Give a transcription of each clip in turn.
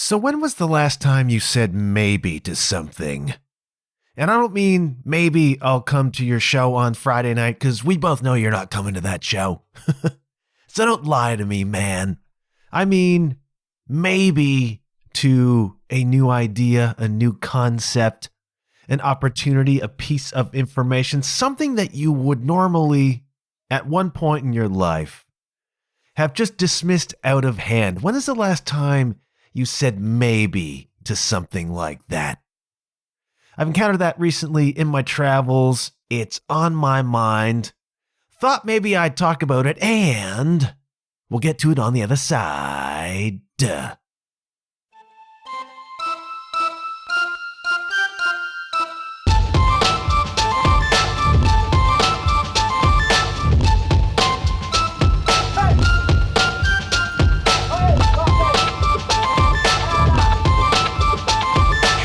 So when was the last time you said maybe to something? And I don't mean maybe I'll come to your show on Friday night, because we both know you're not coming to that show. So don't lie to me, man. I mean, maybe to a new idea, a new concept, an opportunity, a piece of information, something that you would normally, at one point in your life, have just dismissed out of hand. When is the last time you said maybe to something like that? I've encountered that recently in my travels. It's on my mind. Thought maybe I'd talk about it, and we'll get to it on the other side.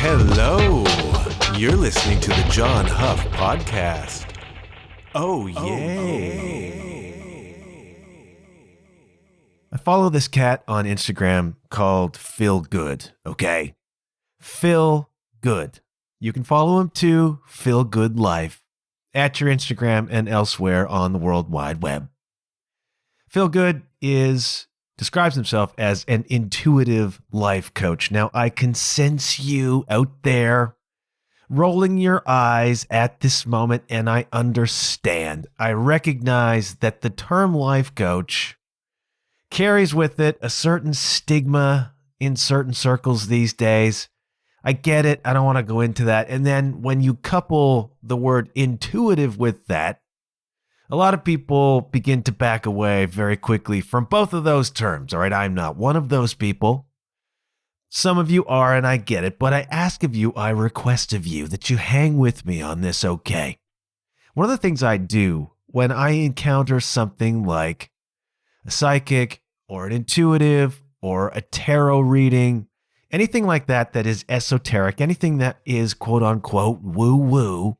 Hello, you're listening to the John Huff Podcast. Oh, yay. I follow this cat on Instagram called Phil Good, okay? Phil Good. You can follow him too, Phil Good Life, at your Instagram and elsewhere on the World Wide Web. Phil Good describes himself as an intuitive life coach. Now, I can sense you out there rolling your eyes at this moment, and I understand. I recognize that the term life coach carries with it a certain stigma in certain circles these days. I get it. I don't want to go into that. And then when you couple the word intuitive with that, a lot of people begin to back away very quickly from both of those terms. All right, I'm not one of those people. Some of you are, and I get it, but I ask of you, I request of you that you hang with me on this, okay? One of the things I do when I encounter something like a psychic or an intuitive or a tarot reading, anything like that that is esoteric, anything that is quote unquote woo-woo,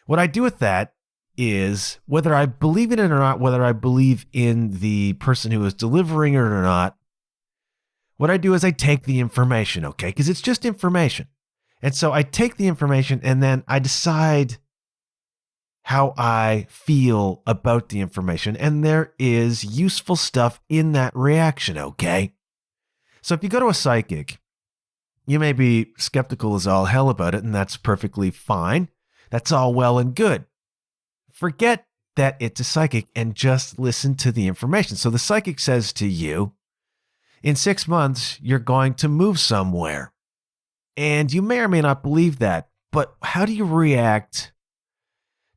what I do with that is, whether I believe in it or not, whether I believe in the person who is delivering it or not, what I do is I take the information, okay? Because it's just information. And so I take the information and then I decide how I feel about the information. And there is useful stuff in that reaction, okay? So if you go to a psychic, you may be skeptical as all hell about it, and that's perfectly fine. That's all well and good. Forget that it's a psychic and just listen to the information. So the psychic says to you, in 6 months, you're going to move somewhere. And you may or may not believe that, but how do you react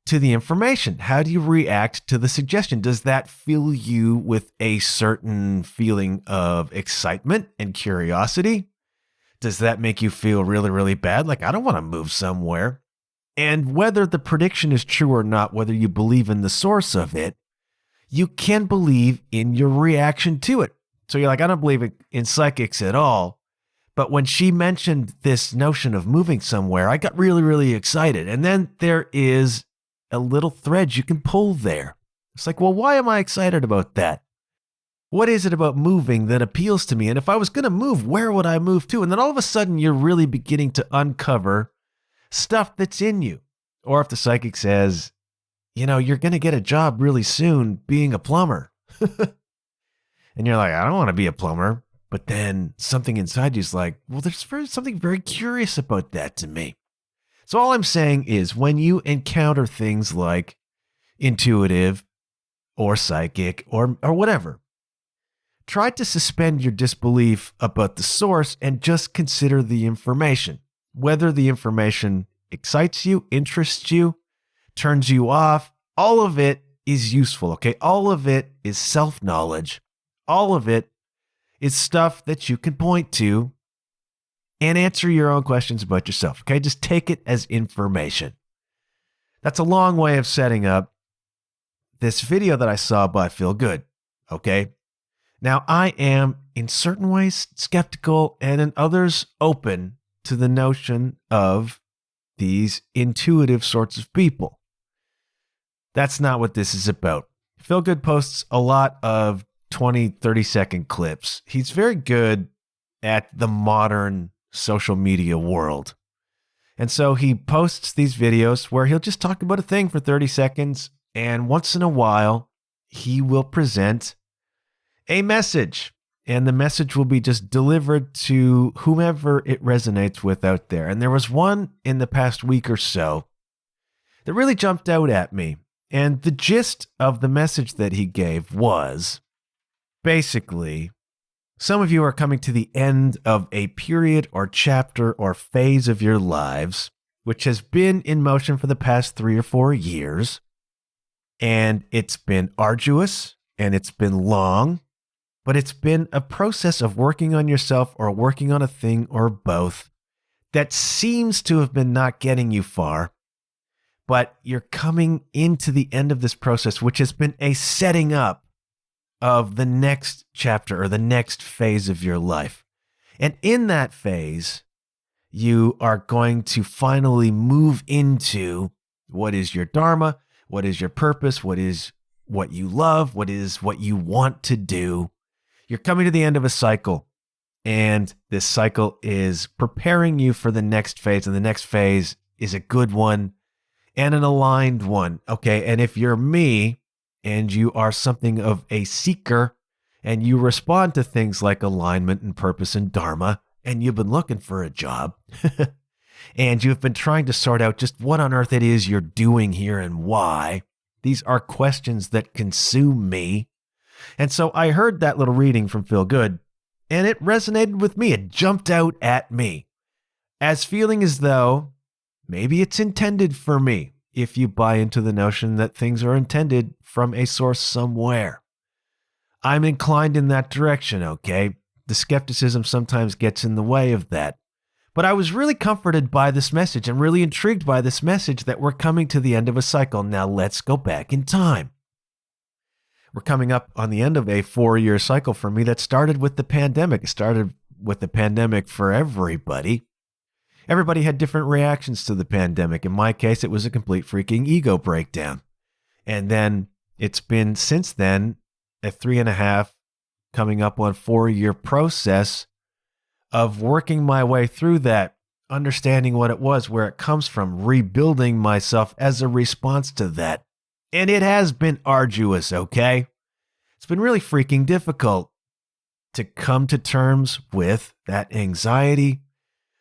to the information? How do you react to the suggestion? Does that fill you with a certain feeling of excitement and curiosity? Does that make you feel really, really bad? Like, I don't want to move somewhere. And whether the prediction is true or not, whether you believe in the source of it, you can believe in your reaction to it. So you're like, I don't believe in psychics at all. But when she mentioned this notion of moving somewhere, I got really, really excited. And then there is a little thread you can pull there. It's like, well, why am I excited about that? What is it about moving that appeals to me? And if I was going to move, where would I move to? And then all of a sudden, you're really beginning to uncover stuff that's in you. Or if the psychic says, you know, you're going to get a job really soon being a plumber. And you're like, I don't want to be a plumber. But then something inside you is like, well, there's something very curious about that to me. So all I'm saying is, when you encounter things like intuitive or psychic or whatever, try to suspend your disbelief about the source and just consider the information. Whether the information excites you, interests you, turns you off, all of it is useful, okay? All of it is self-knowledge. All of it is stuff that you can point to and answer your own questions about yourself, okay? Just take it as information. That's a long way of setting up this video that I saw by Phil Good, okay? Now, I am in certain ways skeptical and in others open to the notion of these intuitive sorts of people. That's not what this is about. Phil Good posts a lot of 20, 30-second clips. He's very good at the modern social media world. And so he posts these videos where he'll just talk about a thing for 30 seconds. And once in a while, he will present a message. And the message will be just delivered to whomever it resonates with out there. And there was one in the past week or so that really jumped out at me. And the gist of the message that he gave was basically, some of you are coming to the end of a period or chapter or phase of your lives, which has been in motion for the past 3 or 4 years. And it's been arduous and it's been long, but it's been a process of working on yourself or working on a thing or both that seems to have been not getting you far. But you're coming into the end of this process, which has been a setting up of the next chapter or the next phase of your life. And in that phase, you are going to finally move into what is your dharma, what is your purpose, what is what you love, what is what you want to do. You're coming to the end of a cycle, and this cycle is preparing you for the next phase, and the next phase is a good one and an aligned one. Okay, and if you're me and you are something of a seeker and you respond to things like alignment and purpose and dharma, and you've been looking for a job and you've been trying to sort out just what on earth it is you're doing here and why, these are questions that consume me. And so I heard that little reading from Feel Good, and it resonated with me. It jumped out at me as feeling as though maybe it's intended for me, if you buy into the notion that things are intended from a source somewhere. I'm inclined in that direction, okay? The skepticism sometimes gets in the way of that. But I was really comforted by this message and really intrigued by this message that we're coming to the end of a cycle. Now let's go back in time. We're coming up on the end of a 4-year cycle for me that started with the pandemic. It started with the pandemic for everybody. Everybody had different reactions to the pandemic. In my case, it was a complete freaking ego breakdown. And then it's been since then a 3.5 coming up on 4-year process of working my way through that, understanding what it was, where it comes from, rebuilding myself as a response to that. And it has been arduous, okay? It's been really freaking difficult to come to terms with that anxiety,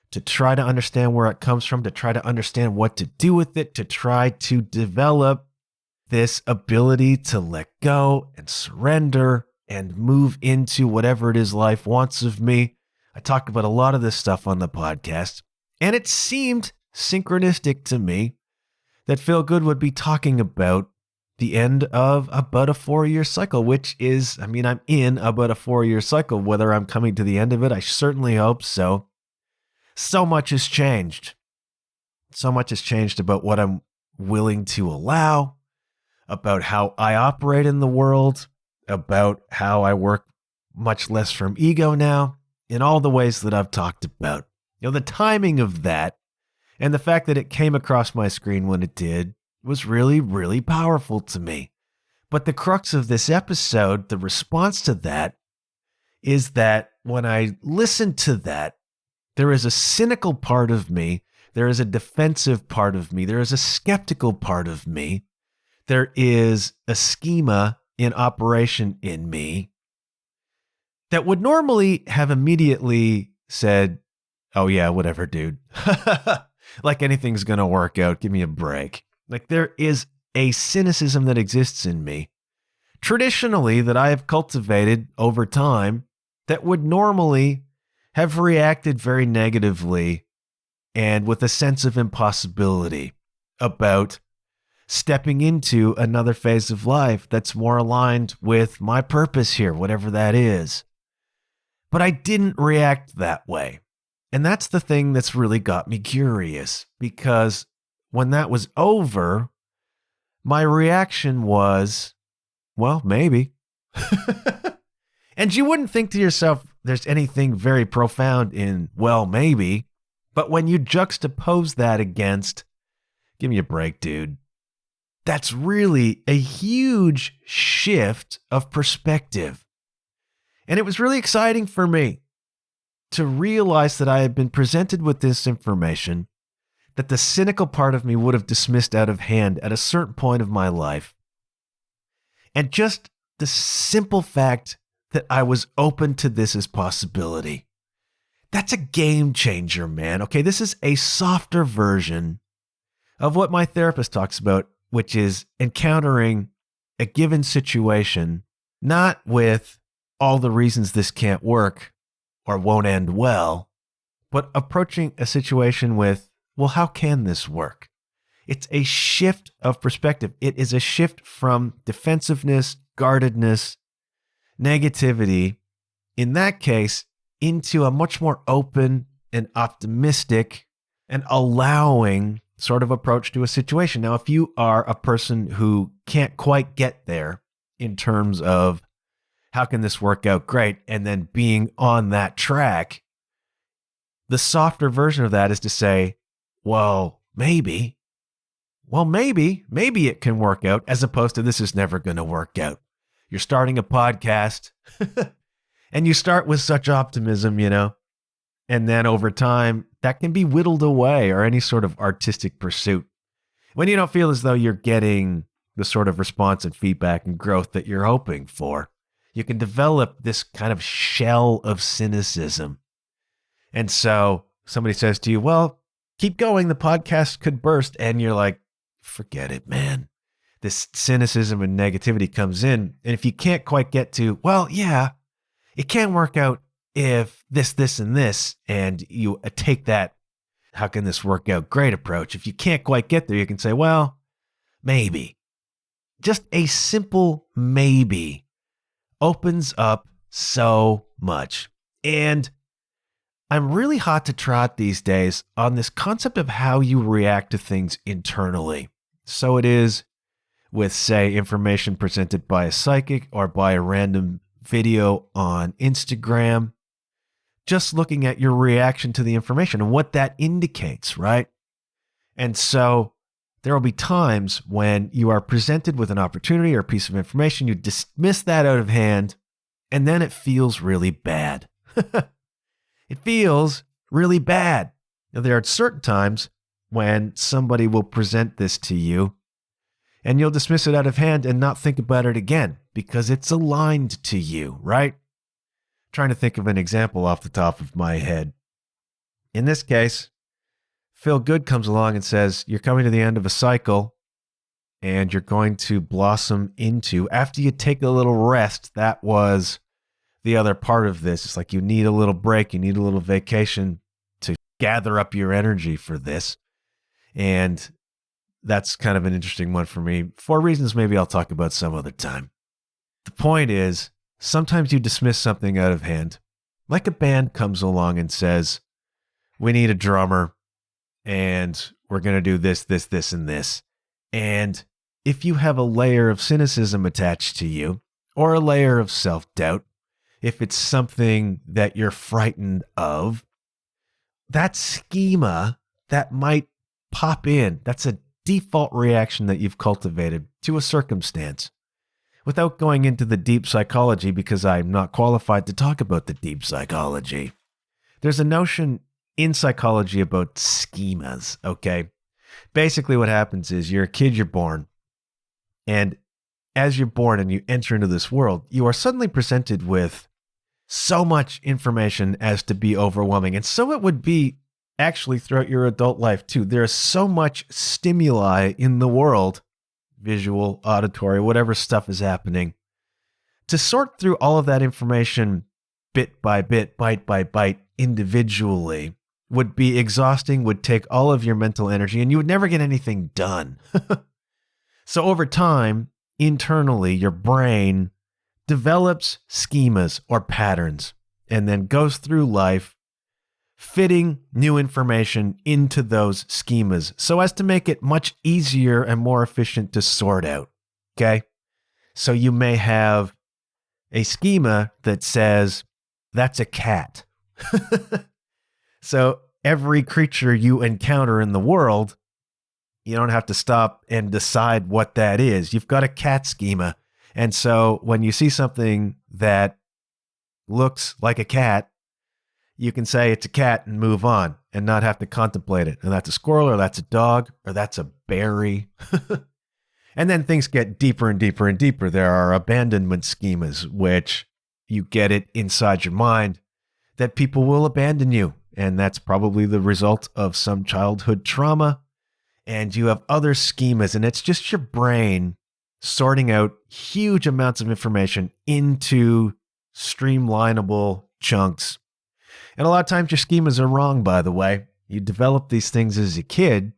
to try to understand where it comes from, to try to understand what to do with it, to try to develop this ability to let go and surrender and move into whatever it is life wants of me. I talked about a lot of this stuff on the podcast, and it seemed synchronistic to me that Feel Good would be talking about the end of about a 4-year cycle, which is, I'm in about a 4-year cycle. Whether I'm coming to the end of it, I certainly hope so. So much has changed. So much has changed about what I'm willing to allow, about how I operate in the world, about how I work much less from ego now, in all the ways that I've talked about. The timing of that and the fact that it came across my screen when it did was really, really powerful to me. But the crux of this episode, the response to that, is that when I listen to that, there is a cynical part of me, there is a defensive part of me, there is a skeptical part of me, there is a schema in operation in me that would normally have immediately said, oh yeah, whatever, dude. Like anything's going to work out. Give me a break. Like there is a cynicism that exists in me, traditionally, that I have cultivated over time, that would normally have reacted very negatively and with a sense of impossibility about stepping into another phase of life that's more aligned with my purpose here, whatever that is. But I didn't react that way. And that's the thing that's really got me curious, because when that was over, my reaction was, well, maybe. And you wouldn't think to yourself there's anything very profound in, well, maybe. But when you juxtapose that against, give me a break, dude, that's really a huge shift of perspective. And it was really exciting for me to realize that I had been presented with this information that the cynical part of me would have dismissed out of hand at a certain point of my life. And just the simple fact that I was open to this as possibility. That's a game changer, man. Okay, this is a softer version of what my therapist talks about, which is encountering a given situation, not with all the reasons this can't work or won't end well, but approaching a situation with, well, how can this work? It's a shift of perspective. It is a shift from defensiveness, guardedness, negativity, in that case, into a much more open and optimistic and allowing sort of approach to a situation. Now, if you are a person who can't quite get there in terms of how can this work out great, and then being on that track, the softer version of that is to say, well, maybe it can work out, as opposed to this is never going to work out. You're starting a podcast and you start with such optimism, and then over time that can be whittled away, or any sort of artistic pursuit, when you don't feel as though you're getting the sort of response and feedback and growth that you're hoping for. You can develop this kind of shell of cynicism. And so somebody says to you, well, keep going, the podcast could burst. And you're like, forget it, man. This cynicism and negativity comes in. And if you can't quite get to, well, yeah, it can work out if this, and this, and you take that, how can this work out great approach. If you can't quite get there, you can say, well, maybe. Just a simple maybe opens up so much. And I'm really hot to trot these days on this concept of how you react to things internally. So it is with, say, information presented by a psychic or by a random video on Instagram, just looking at your reaction to the information and what that indicates, right? And so there will be times when you are presented with an opportunity or a piece of information, you dismiss that out of hand, and then it feels really bad. It feels really bad. Now, there are certain times when somebody will present this to you, and you'll dismiss it out of hand and not think about it again because it's aligned to you, right? Trying to think of an example off the top of my head. In this case, Phil Good comes along and says, you're coming to the end of a cycle and you're going to blossom into, after you take a little rest. That was the other part of this. It's like you need a little break, you need a little vacation to gather up your energy for this. And that's kind of an interesting one for me, for reasons maybe I'll talk about some other time. The point is, sometimes you dismiss something out of hand. Like a band comes along and says, we need a drummer, and we're going to do this, and this. And if you have a layer of cynicism attached to you, or a layer of self-doubt, if it's something that you're frightened of, that schema that might pop in, that's a default reaction that you've cultivated to a circumstance. Without going into the deep psychology, because I'm not qualified to talk about the deep psychology, there's a notion in psychology about schemas, okay? Basically what happens is you're a kid, you're born, and as you're born and you enter into this world, you are suddenly presented with so much information as to be overwhelming. And so it would be actually throughout your adult life too. There is so much stimuli in the world, visual, auditory, whatever stuff is happening. To sort through all of that information bit by bit, bite by bite, individually would be exhausting, would take all of your mental energy, and you would never get anything done. So over time, internally, your brain develops schemas or patterns and then goes through life fitting new information into those schemas so as to make it much easier and more efficient to sort out. Okay? So you may have a schema that says, that's a cat. So every creature you encounter in the world, you don't have to stop and decide what that is. You've got a cat schema. And so when you see something that looks like a cat, you can say it's a cat and move on and not have to contemplate it. And that's a squirrel, or that's a dog, or that's a berry. And then things get deeper and deeper and deeper. There are abandonment schemas, which you get it inside your mind that people will abandon you. And that's probably the result of some childhood trauma. And you have other schemas, and it's just your brain sorting out huge amounts of information into streamlinable chunks. And a lot of times your schemas are wrong, by the way. You develop these things as a kid,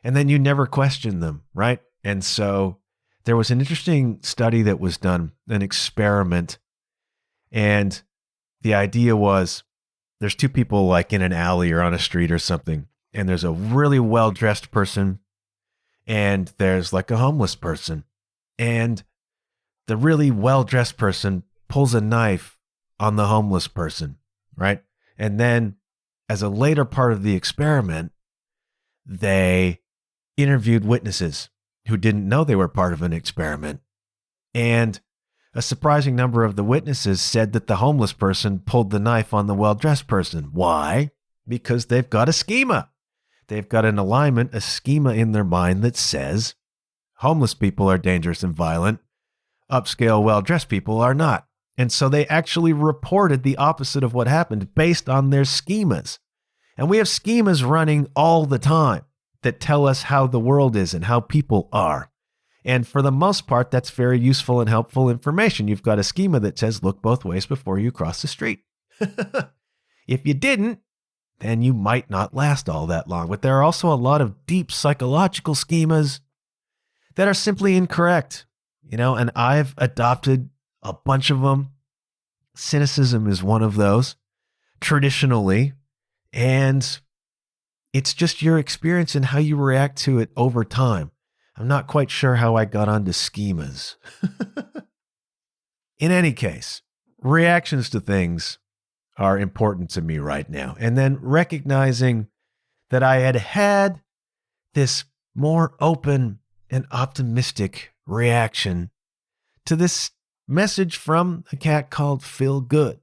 and then you never question them, right? And so there was an interesting study that was done, an experiment. And the idea was there's two people like in an alley or on a street or something. And there's a really well-dressed person, and there's like a homeless person. And the really well-dressed person pulls a knife on the homeless person, right? And then as a later part of the experiment, they interviewed witnesses who didn't know they were part of an experiment. And a surprising number of the witnesses said that the homeless person pulled the knife on the well-dressed person. Why? Because they've got a schema. They've got an alignment, a schema in their mind that says homeless people are dangerous and violent. Upscale, well-dressed people are not. And so they actually reported the opposite of what happened based on their schemas. And we have schemas running all the time that tell us how the world is and how people are. And for the most part, that's very useful and helpful information. You've got a schema that says, look both ways before you cross the street. If you didn't, then you might not last all that long. But there are also a lot of deep psychological schemas that are simply incorrect, and I've adopted a bunch of them. Cynicism is one of those, traditionally, and it's just your experience and how you react to it over time. I'm not quite sure how I got onto schemas. In any case, reactions to things are important to me right now. And then recognizing that I had this more open and optimistic reaction to this message from a cat called Feel Good.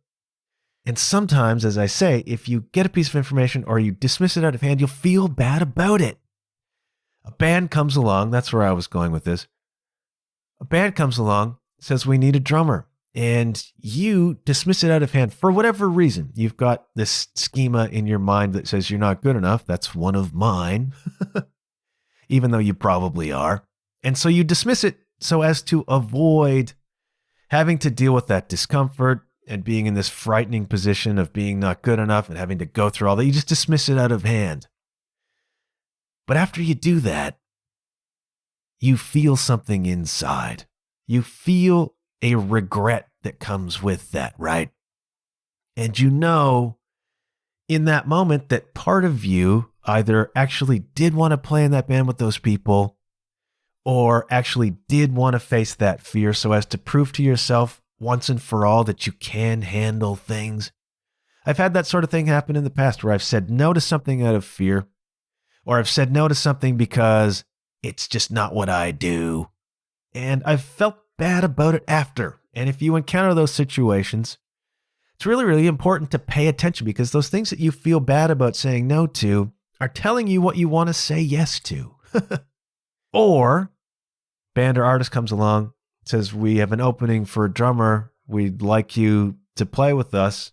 And sometimes, as I say, if you get a piece of information or you dismiss it out of hand, you'll feel bad about it. A band comes along, that's where I was going with this. A band comes along, says we need a drummer. And you dismiss it out of hand for whatever reason. You've got this schema in your mind that says you're not good enough. That's one of mine, even though you probably are. And so you dismiss it so as to avoid having to deal with that discomfort and being in this frightening position of being not good enough and having to go through all that. You just dismiss it out of hand. But after you do that, you feel something inside. You feel a regret that comes with that, right? And in that moment that part of you either actually did want to play in that band with those people or actually did want to face that fear so as to prove to yourself once and for all that you can handle things. I've had that sort of thing happen in the past where I've said no to something out of fear, or I've said no to something because it's just not what I do. And I've felt bad about it after. And if you encounter those situations, it's really, really important to pay attention, because those things that you feel bad about saying no to are telling you what you want to say yes to. Or band or artist comes along, says, we have an opening for a drummer. We'd like you to play with us.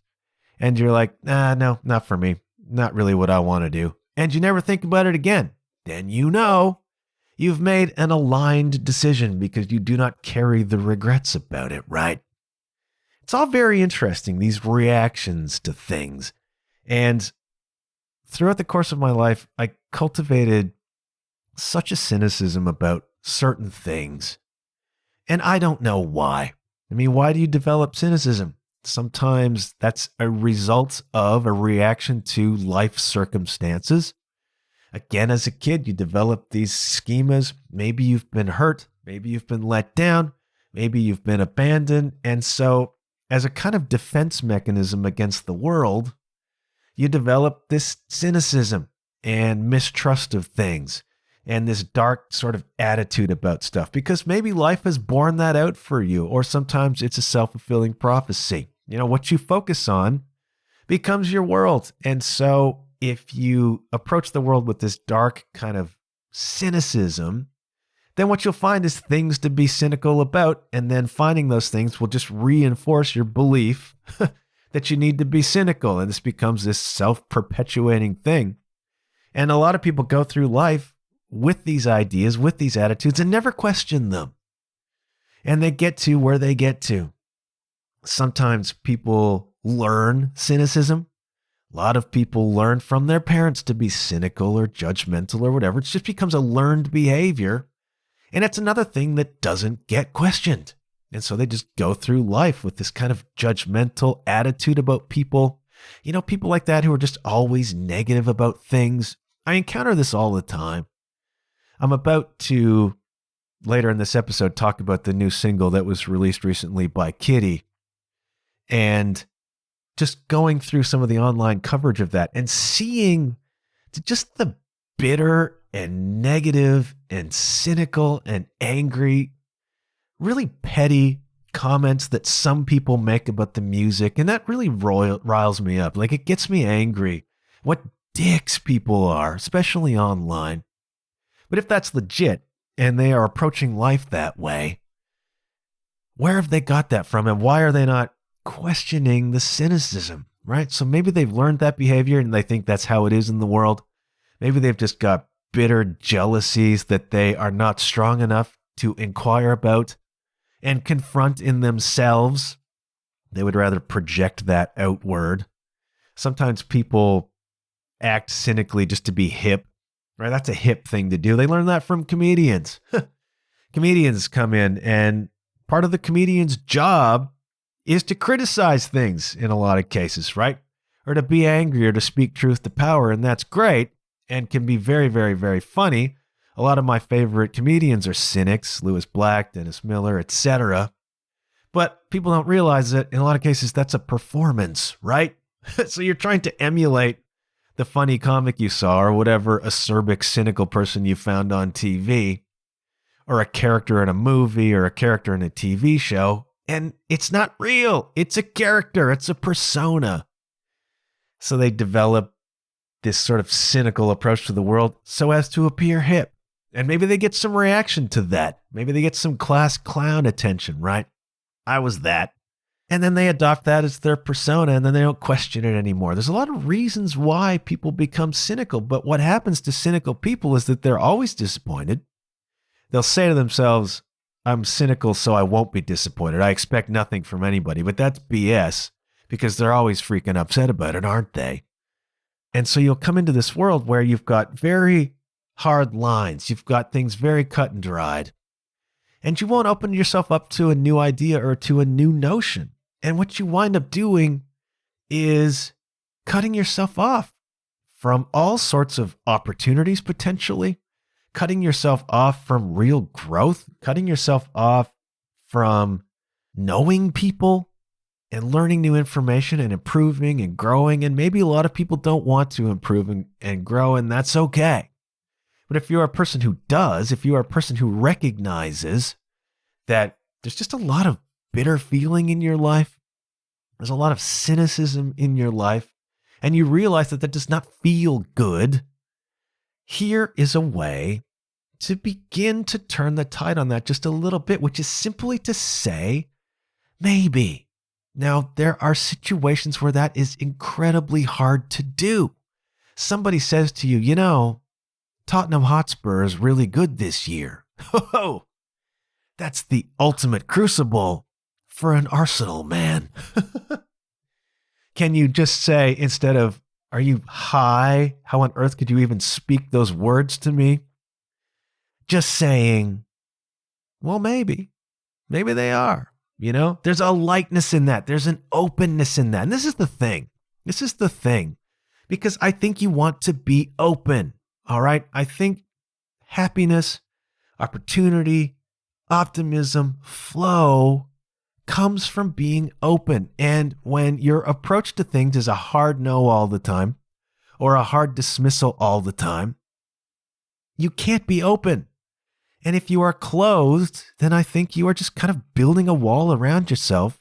And you're like, no, not for me. Not really what I want to do. And you never think about it again. Then you've made an aligned decision because you do not carry the regrets about it, right? It's all very interesting, these reactions to things. And throughout the course of my life, I cultivated such a cynicism about certain things. And I don't know why. I mean, why do you develop cynicism? Sometimes that's a result of a reaction to life circumstances. Again, as a kid, you develop these schemas. Maybe you've been hurt. Maybe you've been let down. Maybe you've been abandoned. And so as a kind of defense mechanism against the world, you develop this cynicism and mistrust of things and this dark sort of attitude about stuff, because maybe life has borne that out for you, or sometimes it's a self-fulfilling prophecy. What you focus on becomes your world. And so if you approach the world with this dark kind of cynicism, then what you'll find is things to be cynical about. And then finding those things will just reinforce your belief that you need to be cynical. And this becomes this self-perpetuating thing. And a lot of people go through life with these ideas, with these attitudes, and never question them. And they get to where they get to. Sometimes people learn cynicism. A lot of people learn from their parents to be cynical or judgmental or whatever. It just becomes a learned behavior. And it's another thing that doesn't get questioned. And so they just go through life with this kind of judgmental attitude about people. You know, people like that who are just always negative about things. I encounter this all the time. I'm about to, later in this episode, talk about the new single that was released recently by Kitty. And just going through some of the online coverage of that and seeing just the bitter and negative and cynical and angry, really petty comments that some people make about the music. And that really riles me up. Like, it gets me angry. What dicks people are, especially online. But if that's legit and they are approaching life that way, where have they got that from? And why are they not questioning the cynicism, right? So maybe they've learned that behavior and they think that's how it is in the world. Maybe they've just got bitter jealousies that they are not strong enough to inquire about and confront in themselves. They would rather project that outward. Sometimes people act cynically just to be hip, right? That's a hip thing to do. They learn that from comedians. Comedians come in, and part of the comedian's job is to criticize things in a lot of cases, right? Or to be angry or to speak truth to power. And that's great and can be very, very, very funny. A lot of my favorite comedians are cynics, Lewis Black, Dennis Miller, etc. But people don't realize that in a lot of cases, that's a performance, right? So you're trying to emulate the funny comic you saw or whatever acerbic, cynical person you found on TV or a character in a movie or a character in a TV show. And it's not real. It's a character. It's a persona. So they develop this sort of cynical approach to the world so as to appear hip. And maybe they get some reaction to that. Maybe they get some class clown attention, right? I was that. And then they adopt that as their persona and then they don't question it anymore. There's a lot of reasons why people become cynical. But what happens to cynical people is that they're always disappointed. They'll say to themselves, I'm cynical, so I won't be disappointed. I expect nothing from anybody, but that's BS because they're always freaking upset about it, aren't they? And so you'll come into this world where you've got very hard lines. You've got things very cut and dried, and you won't open yourself up to a new idea or to a new notion. And what you wind up doing is cutting yourself off from all sorts of opportunities, potentially. Cutting yourself off from real growth, cutting yourself off from knowing people and learning new information and improving and growing. And maybe a lot of people don't want to improve and grow, and that's okay. But if you're a person who does, if you are a person who recognizes that there's just a lot of bitter feeling in your life, there's a lot of cynicism in your life, and you realize that that does not feel good, here is a way to begin to turn the tide on that just a little bit, which is simply to say, maybe. Now, there are situations where that is incredibly hard to do. Somebody says to you, you know, Tottenham Hotspur is really good this year. Oh, that's the ultimate crucible for an Arsenal man. Can you just say, instead of, are you high? How on earth could you even speak those words to me? Just saying, well, maybe they are, you know, there's a lightness in that. There's an openness in that. And this is the thing, because I think you want to be open. All right. I think happiness, opportunity, optimism, flow comes from being open. And when your approach to things is a hard no all the time or a hard dismissal all the time, you can't be open. And if you are closed, then I think you are just kind of building a wall around yourself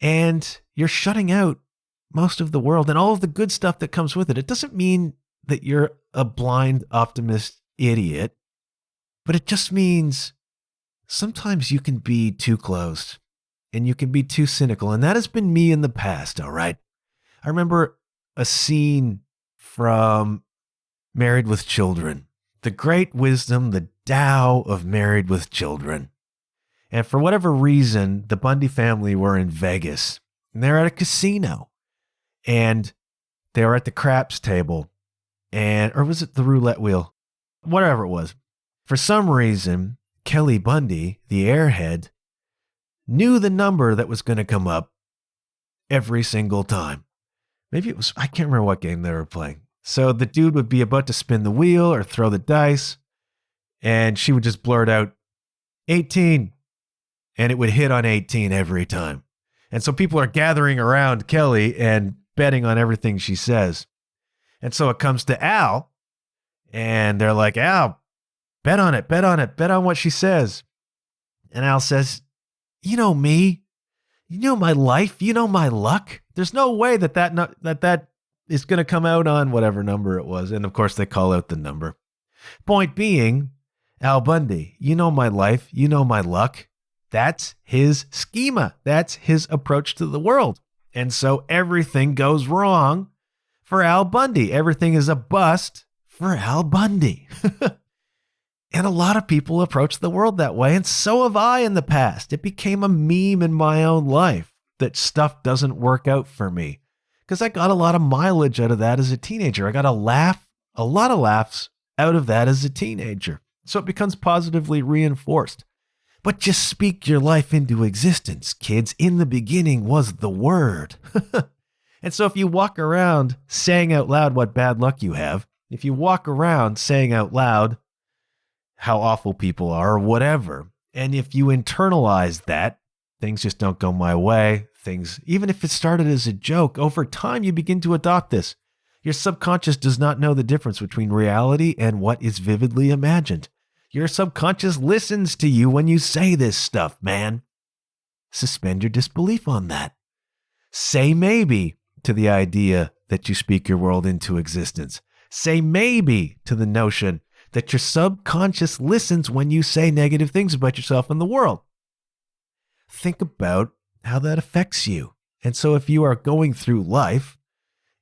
and you're shutting out most of the world and all of the good stuff that comes with it. It doesn't mean that you're a blind optimist idiot, but it just means sometimes you can be too closed and you can be too cynical. And that has been me in the past, all right? I remember a scene from Married with Children, the great wisdom, the Tao of Married with Children. And for whatever reason, the Bundy family were in Vegas and they're at a casino and they were at the craps table or was it the roulette wheel? Whatever it was. For some reason, Kelly Bundy, the airhead, knew the number that was going to come up every single time. Maybe it was, I can't remember what game they were playing. So the dude would be about to spin the wheel or throw the dice, and she would just blurt out, 18. And it would hit on 18 every time. And so people are gathering around Kelly and betting on everything she says. And so it comes to Al, and they're like, Al, bet on it, bet on what she says. And Al says, you know me, you know my life, you know my luck. There's no way that is going to come out on whatever number it was. And of course, they call out the number. Point being, Al Bundy, you know my life, you know my luck. That's his schema. That's his approach to the world. And so everything goes wrong for Al Bundy. Everything is a bust for Al Bundy. And a lot of people approach the world that way. And so have I in the past. It became a meme in my own life that stuff doesn't work out for me. Because I got a lot of mileage out of that as a teenager. I got a lot of laughs out of that as a teenager. So it becomes positively reinforced. But just speak your life into existence, kids. In the beginning was the Word. And so if you walk around saying out loud what bad luck you have, if you walk around saying out loud how awful people are or whatever, and if you internalize that, things just don't go my way, even if it started as a joke, over time you begin to adopt this. Your subconscious does not know the difference between reality and what is vividly imagined. Your subconscious listens to you when you say this stuff, man. Suspend your disbelief on that. Say maybe to the idea that you speak your world into existence. Say maybe to the notion that your subconscious listens when you say negative things about yourself and the world. Think about how that affects you. And so if you are going through life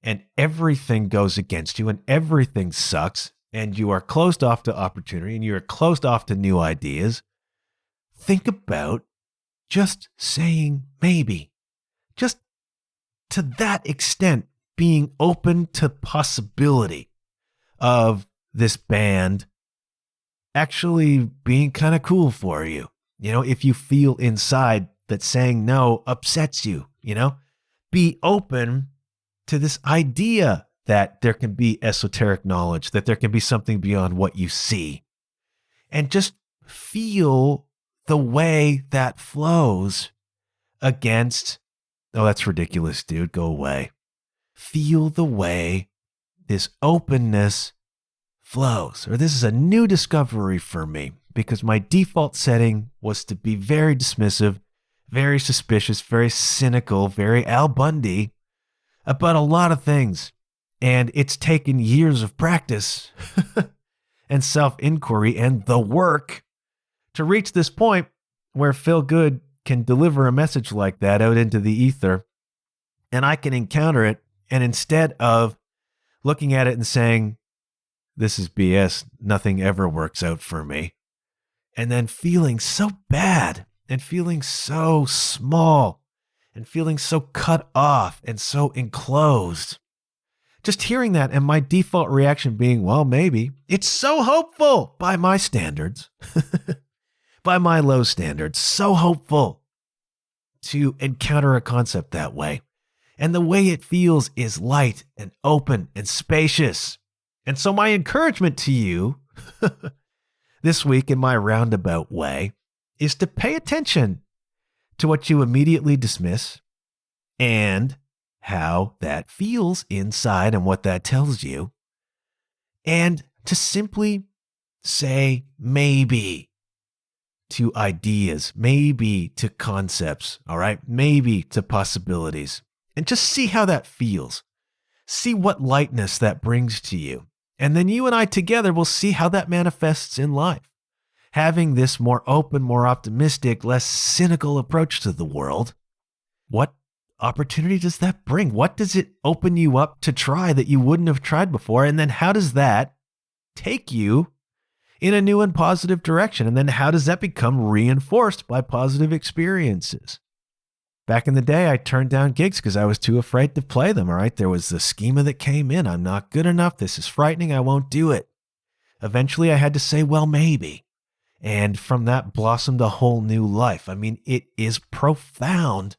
and everything goes against you and everything sucks, and you are closed off to opportunity and you are closed off to new ideas, think about just saying maybe. Just to that extent, being open to possibility of this band actually being kind of cool for you. You know, if you feel inside that saying no upsets you, be open to this idea that there can be esoteric knowledge, that there can be something beyond what you see. And just feel the way that flows against, oh, that's ridiculous, dude, go away. Feel the way this openness flows. Or this is a new discovery for me, because my default setting was to be very dismissive, very suspicious, very cynical, very Al Bundy about a lot of things. And it's taken years of practice and self-inquiry and the work to reach this point where Phil Good can deliver a message like that out into the ether, and I can encounter it, and instead of looking at it and saying, this is BS, nothing ever works out for me, and then feeling so bad and feeling so small and feeling so cut off and so enclosed, just hearing that and my default reaction being, well, maybe. It's so hopeful by my standards, by my low standards, so hopeful to encounter a concept that way. And the way it feels is light and open and spacious. And so my encouragement to you this week in my roundabout way is to pay attention to what you immediately dismiss and how that feels inside and what that tells you, and to simply say maybe to ideas, maybe to concepts, all right? Maybe to possibilities. and just see how that feels. See what lightness that brings to you. And then you and I together will see how that manifests in life. Having this more open, more optimistic, less cynical approach to the world, what opportunity does that bring? What does it open you up to try that you wouldn't have tried before? And then how does that take you in a new and positive direction? And then how does that become reinforced by positive experiences? Back in the day, I turned down gigs because I was too afraid to play them, all right? There was the schema that came in. I'm not good enough. This is frightening. I won't do it. Eventually, I had to say, well, maybe. And from that blossomed a whole new life. I mean, it is profound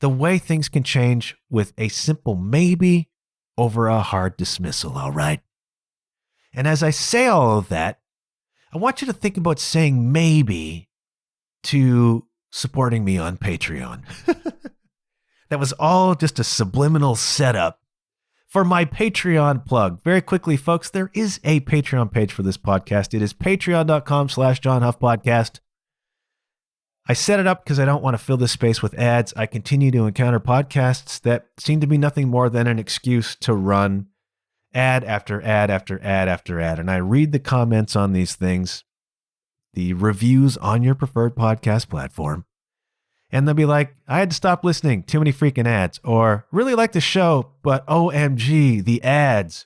the way things can change with a simple maybe over a hard dismissal, all right? And as I say all of that, I want you to think about saying maybe to supporting me on Patreon. That was all just a subliminal setup for my Patreon plug. Very quickly, folks, there is a Patreon page for this podcast. It is patreon.com/JohnHuffPodcast. I set it up because I don't want to fill this space with ads. I continue to encounter podcasts that seem to be nothing more than an excuse to run ad after ad after ad after ad. And I read the comments on these things, the reviews on your preferred podcast platform, and they'll be like, I had to stop listening, too many freaking ads, or really like the show, but OMG, the ads.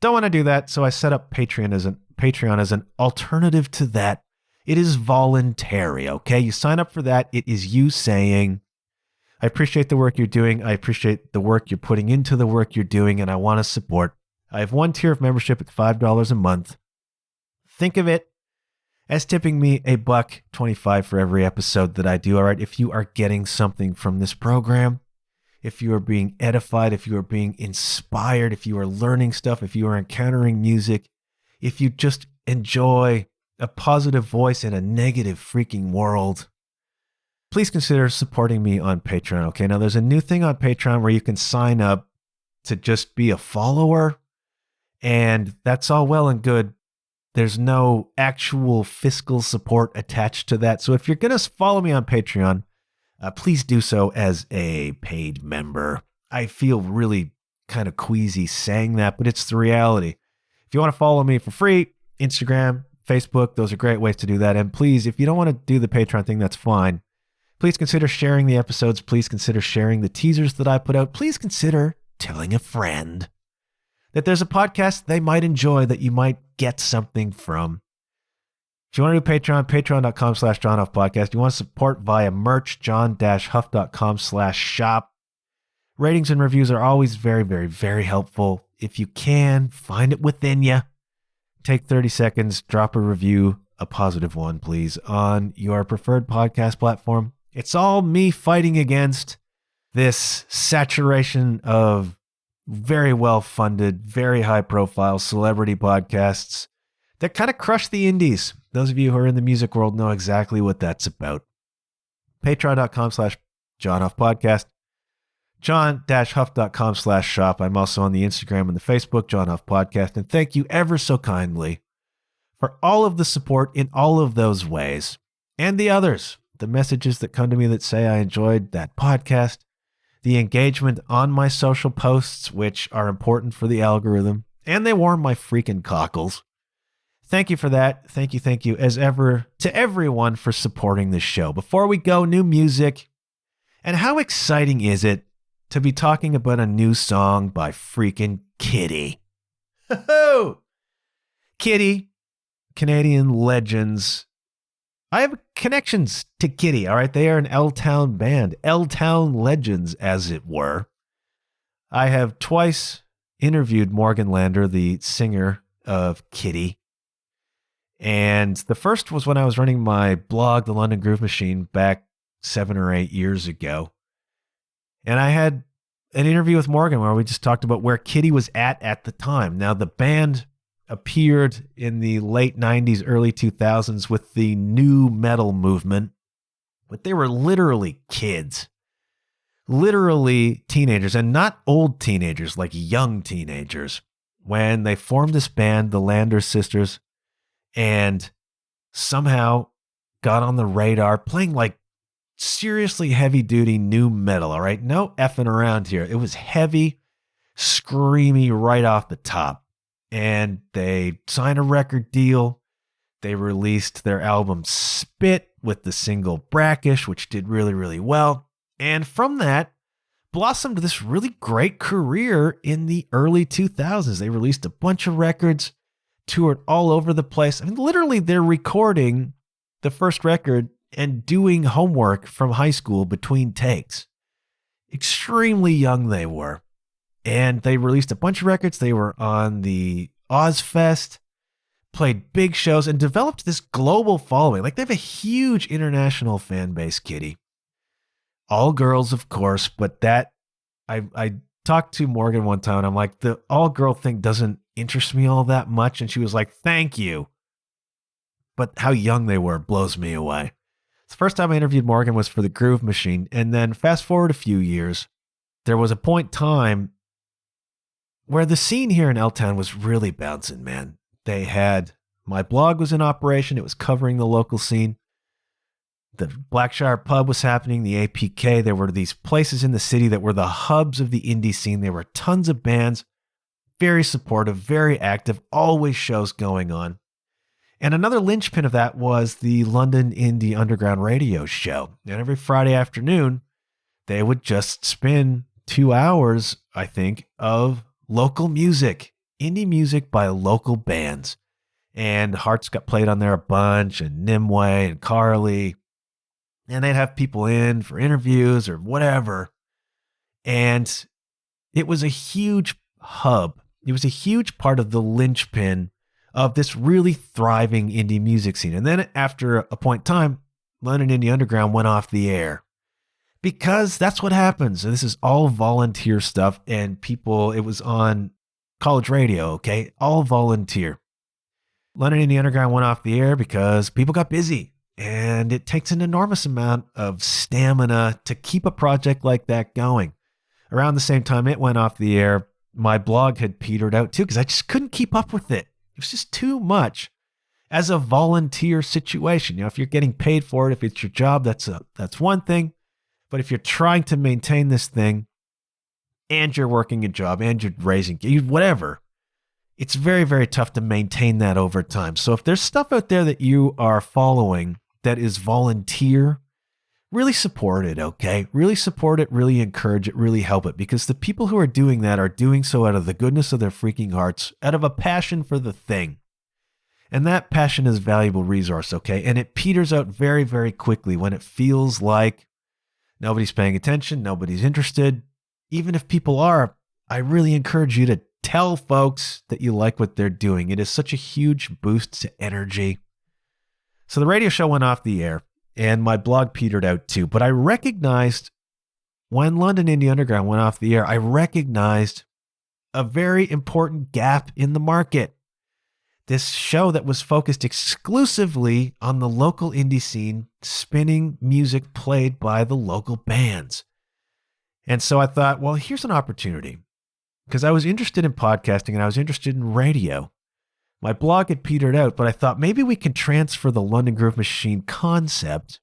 Don't want to do that, so I set up Patreon as an alternative to that. It is voluntary, okay? You sign up for that. It is you saying, I appreciate the work you're doing. I appreciate the work you're putting into the work you're doing, and I want to support. I have one tier of membership at $5 a month. Think of it as tipping me $1.25 for every episode that I do, all right? If you are getting something from this program, if you are being edified, if you are being inspired, if you are learning stuff, if you are encountering music, if you just enjoy a positive voice in a negative freaking world, please consider supporting me on Patreon, okay? Now, there's a new thing on Patreon where you can sign up to just be a follower, and that's all well and good. There's no actual fiscal support attached to that. So if you're going to follow me on Patreon, please do so as a paid member. I feel really kind of queasy saying that, but it's the reality. If you want to follow me for free, Instagram, Facebook, those are great ways to do that. And please, if you don't want to do the Patreon thing, that's fine. Please consider sharing the episodes. Please consider sharing the teasers that I put out. Please consider telling a friend that there's a podcast they might enjoy that you might get something from. If you want to do Patreon, patreon.com/JohnHuffPodcast. You want to support via merch, john-huff.com/shop. Ratings and reviews are always very, very, very helpful. If you can, find it within you. Take 30 seconds, drop a review, a positive one, please, on your preferred podcast platform. It's all me fighting against this saturation of very well-funded, very high-profile celebrity podcasts that kind of crush the indies. Those of you who are in the music world know exactly what that's about. Patreon.com/JohnHuffPodcast. John-Huff.com/shop. I'm also on the Instagram and the Facebook, John Huff Podcast. And thank you ever so kindly for all of the support in all of those ways. And the others, the messages that come to me that say I enjoyed that podcast, the engagement on my social posts, which are important for the algorithm, and they warm my freaking cockles. Thank you for that. Thank you, as ever, to everyone for supporting this show. Before we go, new music. And how exciting is it to be talking about a new song by freaking Kitty? Kitty, Canadian legends. I have connections to Kitty, all right? They are an L-Town band, L-Town legends, as it were. I have twice interviewed Morgan Lander, the singer of Kitty. And the first was when I was running my blog, The London Groove Machine, back 7 or 8 years ago. And I had an interview with Morgan where we just talked about where Kitty was at the time. Now, the band appeared in the late 90s, early 2000s with the new metal movement, but they were literally kids, literally teenagers, and not old teenagers, like young teenagers, when they formed this band, the Lander Sisters, and somehow got on the radar playing like seriously heavy duty new metal, all right? No effing around here. It was heavy, screamy right off the top. And they signed a record deal. They released their album Spit with the single Brackish, which did really, really well. And from that, blossomed this really great career in the early 2000s. They released a bunch of records, toured all over the place. I mean, literally, they're recording the first record and doing homework from high school between takes. Extremely young they were. And they released a bunch of records. They were on the Ozfest, played big shows, and developed this global following. Like, they have a huge international fan base, Kitty. All girls, of course, but that, I talked to Morgan one time, and I'm like, the all-girl thing doesn't interest me all that much. And she was like, thank you. But how young they were blows me away. The first time I interviewed Morgan was for the Groove Machine. And then fast forward a few years, there was a point in time where the scene here in L-Town was really bouncing, man. They had, my blog was in operation. It was covering the local scene. The Blackshire Pub was happening, the APK. There were these places in the city that were the hubs of the indie scene. There were tons of bands, very supportive, very active, always shows going on. And another linchpin of that was the London Indie Underground Radio Show. And every Friday afternoon, they would just spin 2 hours, I think, of local music, indie music by local bands. And Hearts got played on there a bunch, and Nimue and Carly. And they'd have people in for interviews or whatever. And it was a huge hub. It was a huge part of the linchpin of this really thriving indie music scene. And then after a point in time, London Indie Underground went off the air. Because that's what happens. And this is all volunteer stuff. And people, it was on college radio, okay? All volunteer. London Indie Underground went off the air because people got busy. And it takes an enormous amount of stamina to keep a project like that going. Around the same time it went off the air, my blog had petered out too because I just couldn't keep up with it. It was just too much as a volunteer situation. You know, if you're getting paid for it, if it's your job, that's one thing. But if you're trying to maintain this thing and you're working a job and you're raising, whatever, it's very, very tough to maintain that over time. So if there's stuff out there that you are following that is volunteer, really support it, okay? Really support it, really encourage it, really help it, because the people who are doing that are doing so out of the goodness of their freaking hearts, out of a passion for the thing. And that passion is a valuable resource, okay? And it peters out very, very quickly when it feels like nobody's paying attention, nobody's interested. Even if people are, I really encourage you to tell folks that you like what they're doing. It is such a huge boost to energy. So the radio show went off the air and my blog petered out too. But I recognized when London Indie Underground went off the air, I recognized a very important gap in the market. This show that was focused exclusively on the local indie scene, spinning music played by the local bands. And so I thought, well, here's an opportunity. Because I was interested in podcasting and I was interested in radio. My blog had petered out, but I thought maybe we can transfer the London Groove Machine concept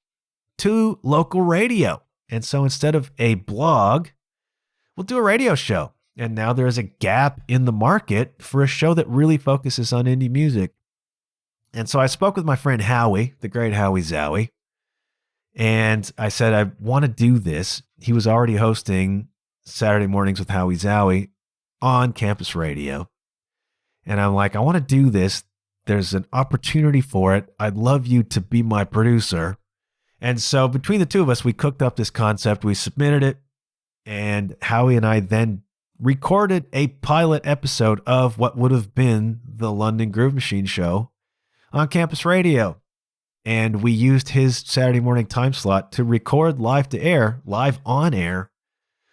to local radio. And so instead of a blog, we'll do a radio show. And now there is a gap in the market for a show that really focuses on indie music. And so I spoke with my friend Howie, the great Howie Zowie. And I said, I want to do this. He was already hosting Saturday Mornings with Howie Zowie on campus radio. And I'm like, I want to do this. There's an opportunity for it. I'd love you to be my producer. And so between the two of us, we cooked up this concept. We submitted it. And Howie and I then recorded a pilot episode of what would have been the London Groove Machine show on campus radio. And we used his Saturday morning time slot to record live on air,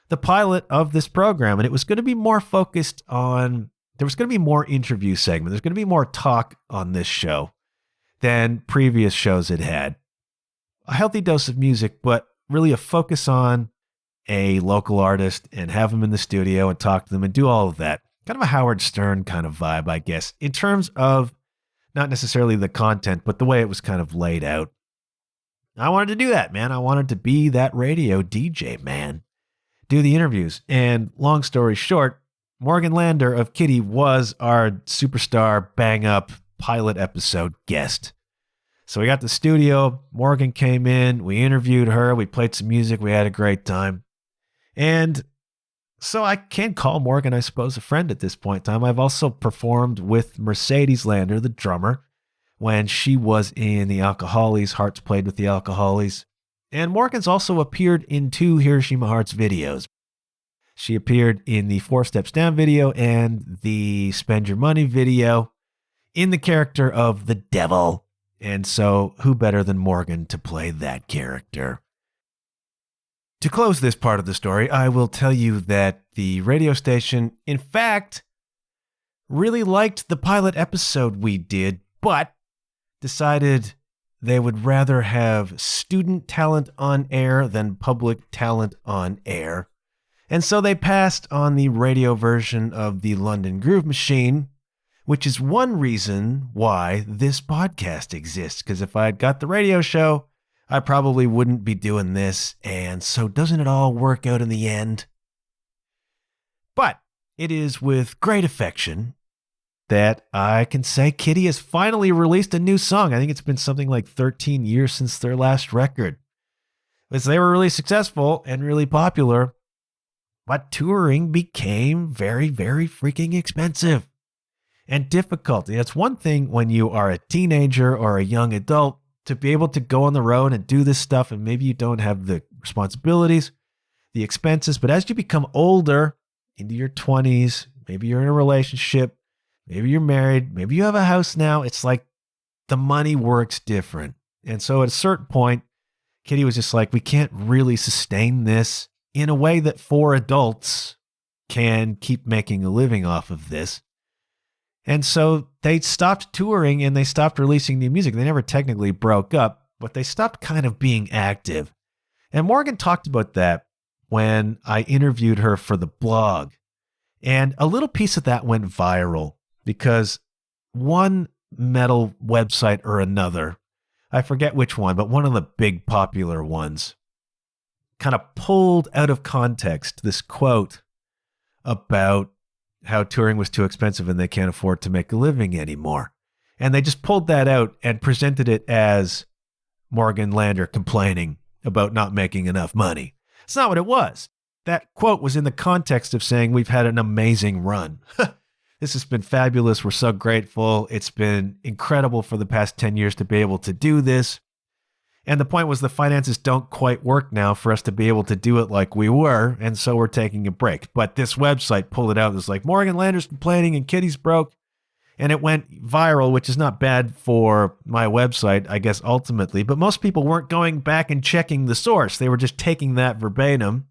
the pilot of this program. And it was going to be more focused on, there was going to be more interview segment. There's going to be more talk on this show than previous shows it had. A healthy dose of music, but really a focus on a local artist and have them in the studio and talk to them and do all of that. Kind of a Howard Stern kind of vibe, I guess, in terms of not necessarily the content, but the way it was kind of laid out. I wanted to do that, man. I wanted to be that radio DJ, man. Do the interviews. And long story short, Morgan Lander of Kitty was our superstar bang up pilot episode guest. So we got the studio. Morgan came in. We interviewed her. We played some music. We had a great time. And so I can call Morgan, I suppose, a friend at this point in time. I've also performed with Mercedes Lander, the drummer, when she was in the Alcoholies, Hearts Played with the Alcoholies. And Morgan's also appeared in 2 Hiroshima Hearts videos. She appeared in the 4 Steps Down video and the Spend Your Money video in the character of the devil. And so who better than Morgan to play that character? To close this part of the story, I will tell you that the radio station, in fact, really liked the pilot episode we did, but decided they would rather have student talent on air than public talent on air. And so they passed on the radio version of the London Groove Machine, which is one reason why this podcast exists. Because if I had got the radio show, I probably wouldn't be doing this. And so doesn't it all work out in the end? But it is with great affection that I can say Kitty has finally released a new song. I think it's been something like 13 years since their last record. Because they were really successful and really popular, but touring became very, very freaking expensive and difficult. It's one thing when you are a teenager or a young adult to be able to go on the road and do this stuff, and maybe you don't have the responsibilities, the expenses, but as you become older, into your 20s, maybe you're in a relationship, maybe you're married, maybe you have a house now, it's like the money works different. And so at a certain point, Kitty was just like, we can't really sustain this in a way that 4 adults can keep making a living off of this. And so they stopped touring and they stopped releasing new music. They never technically broke up, but they stopped kind of being active. And Morgan talked about that when I interviewed her for the blog. And a little piece of that went viral because one metal website or another, I forget which one, but one of the big popular ones, kind of pulled out of context this quote about how touring was too expensive and they can't afford to make a living anymore. And they just pulled that out and presented it as Morgan Lander complaining about not making enough money. It's not what it was. That quote was in the context of saying we've had an amazing run. This has been fabulous. We're so grateful. It's been incredible for the past 10 years to be able to do this. And the point was the finances don't quite work now for us to be able to do it like we were, and so we're taking a break. But this website pulled it out. It was like, Morgan Lander's complaining and Kitty's broke. And it went viral, which is not bad for my website, I guess, ultimately. But most people weren't going back and checking the source. They were just taking that verbatim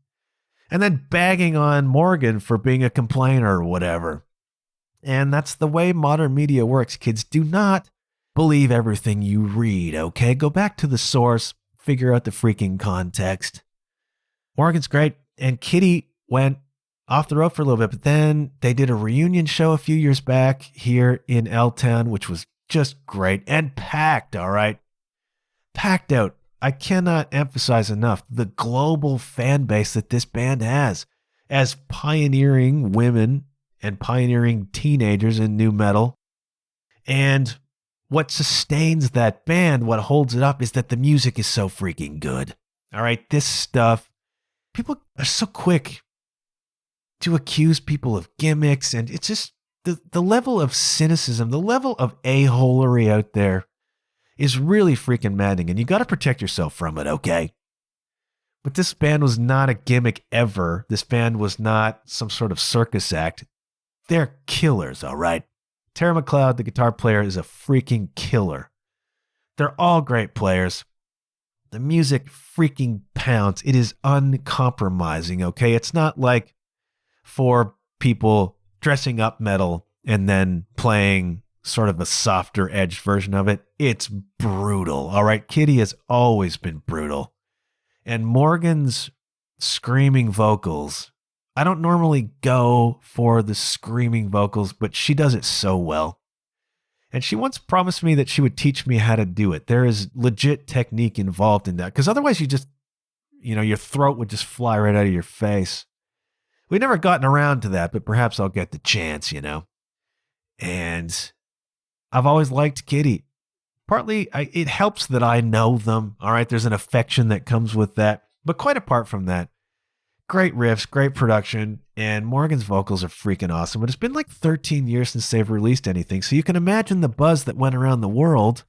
and then bagging on Morgan for being a complainer or whatever. And that's the way modern media works, kids. Do not believe everything you read, okay? Go back to the source, figure out the freaking context. Morgan's great, and Kitty went off the road for a little bit, but then they did a reunion show a few years back here in L-Town, which was just great and packed, all right? Packed out. I cannot emphasize enough the global fan base that this band has as pioneering women and pioneering teenagers in nu metal. And what sustains that band, what holds it up, is that the music is so freaking good. All right, this stuff, people are so quick to accuse people of gimmicks, and it's just the level of cynicism, the level of a-holery out there is really freaking maddening, and you got to protect yourself from it, okay? But this band was not a gimmick ever. This band was not some sort of circus act. They're killers, all right? Tara McLeod, the guitar player, is a freaking killer. They're all great players. The music freaking pounds. It is uncompromising, okay? It's not like for people dressing up metal and then playing sort of a softer edged version of it. It's brutal, all right? Kitty has always been brutal. And Morgan's screaming vocals, I don't normally go for the screaming vocals, but she does it so well. And she once promised me that she would teach me how to do it. There is legit technique involved in that. Because otherwise your throat would just fly right out of your face. We've never gotten around to that, but perhaps I'll get the chance, And I've always liked Kitty. Partly, it helps that I know them. All right, there's an affection that comes with that. But quite apart from that, great riffs, great production, and Morgan's vocals are freaking awesome. But it's been like 13 years since they've released anything, so you can imagine the buzz that went around the world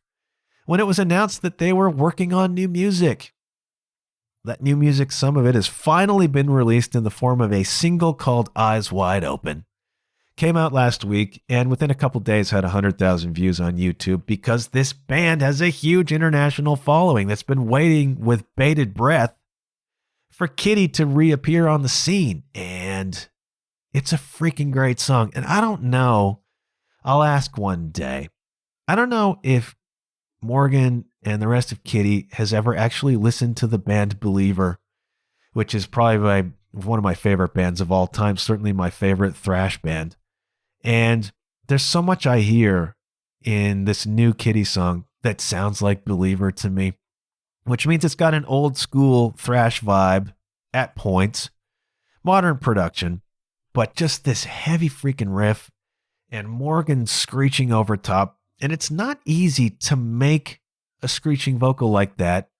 when it was announced that they were working on new music. That new music, some of it has finally been released in the form of a single called Eyes Wide Open. Came out last week, and within a couple days had 100,000 views on YouTube because this band has a huge international following that's been waiting with bated breath for Kitty to reappear on the scene. And it's a freaking great song. And I don't know, I'll ask one day. I don't know if Morgan and the rest of Kitty has ever actually listened to the band Believer, which is probably one of my favorite bands of all time, certainly my favorite thrash band. And there's so much I hear in this new Kitty song that sounds like Believer to me, which means it's got an old school thrash vibe at points, modern production, but just this heavy freaking riff and Morgan screeching over top. And it's not easy to make a screeching vocal like that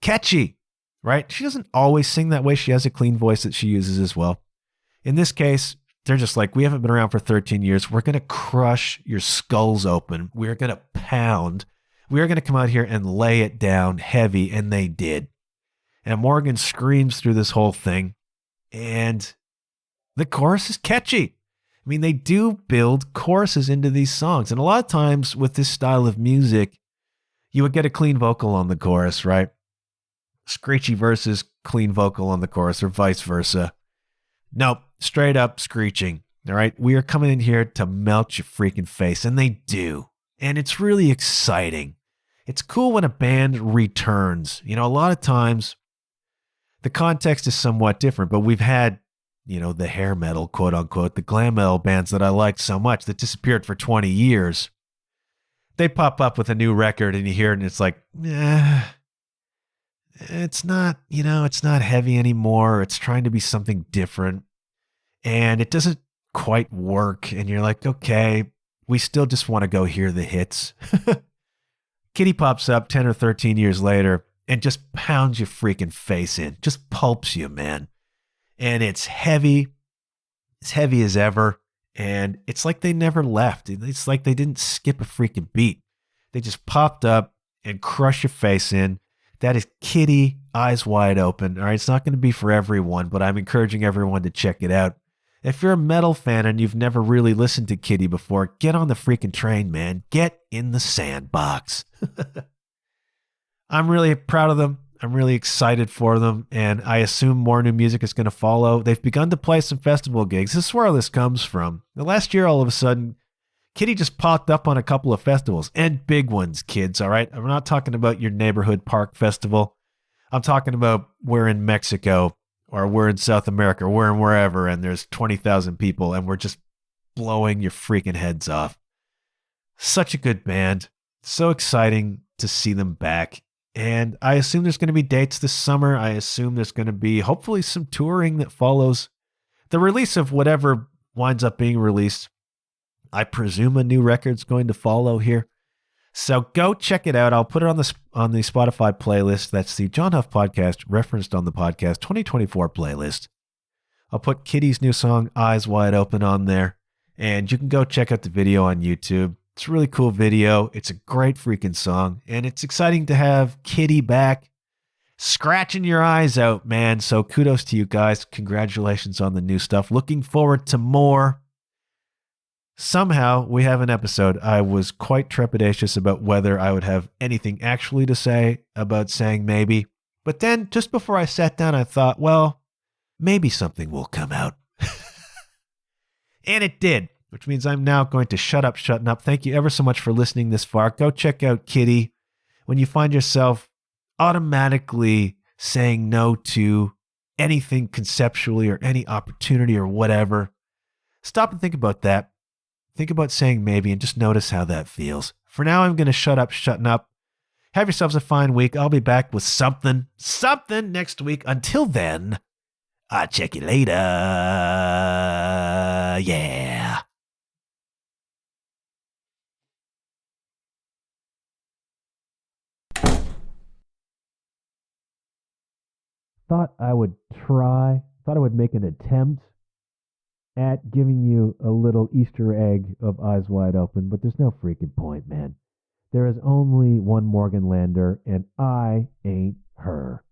catchy, right? She doesn't always sing that way. She has a clean voice that she uses as well. In this case, they're just like, we haven't been around for 13 years. We're going to crush your skulls open. We're going to pound. We're going to come out here and lay it down heavy. And they did. And Morgan screams through this whole thing. And the chorus is catchy. I mean, they do build choruses into these songs. And a lot of times with this style of music, you would get a clean vocal on the chorus, right? Screechy verses, clean vocal on the chorus, or vice versa. Nope. Straight up screeching. All right. We are coming in here to melt your freaking face. And they do. And it's really exciting. It's cool when a band returns. A lot of times the context is somewhat different, but we've had, the hair metal, quote unquote, the glam metal bands that I liked so much that disappeared for 20 years. They pop up with a new record and you hear it and it's like, it's not, it's not heavy anymore. It's trying to be something different. And it doesn't quite work. And you're like, okay, we still just want to go hear the hits. Kitty pops up 10 or 13 years later and just pounds your freaking face in. Just pulps you, man. And it's heavy as ever. And it's like they never left. It's like they didn't skip a freaking beat. They just popped up and crushed your face in. That is Kitty, Eyes Wide Open. All right, it's not going to be for everyone, but I'm encouraging everyone to check it out. If you're a metal fan and you've never really listened to Kitty before, get on the freaking train, man. Get in the sandbox. I'm really proud of them. I'm really excited for them, and I assume more new music is going to follow. They've begun to play some festival gigs. This is where all this comes from. The last year, all of a sudden, Kitty just popped up on a couple of festivals, and big ones, kids, all right? I'm not talking about your neighborhood park festival. I'm talking about we're in Mexico, or we're in South America, or we're in wherever, and there's 20,000 people, and we're just blowing your freaking heads off. Such a good band. So exciting to see them back. And I assume there's going to be dates this summer. I assume there's going to be hopefully some touring that follows the release of whatever winds up being released. I presume a new record's going to follow here. So go check it out. I'll put it on the Spotify playlist. That's the John Huff Podcast referenced on the podcast 2024 playlist. I'll put Kitty's new song, Eyes Wide Open, on there. And you can go check out the video on YouTube. It's a really cool video. It's a great freaking song. And it's exciting to have Kitty back, scratching your eyes out, man. So kudos to you guys. Congratulations on the new stuff. Looking forward to more. Somehow we have an episode. I was quite trepidatious about whether I would have anything actually to say about saying maybe. But then just before I sat down, I thought, well, maybe something will come out. And it did. Which means I'm now going to shutting up. Thank you ever so much for listening this far. Go check out Kitty. When you find yourself automatically saying no to anything conceptually or any opportunity or whatever, stop and think about that. Think about saying maybe and just notice how that feels. For now, I'm going to shut up, shutting up. Have yourselves a fine week. I'll be back with something next week. Until then, I'll check you later. Yeah. Thought I would make an attempt at giving you a little Easter egg of Eyes Wide Open, but there's no freaking point, man. There is only one Morgan Lander, and I ain't her.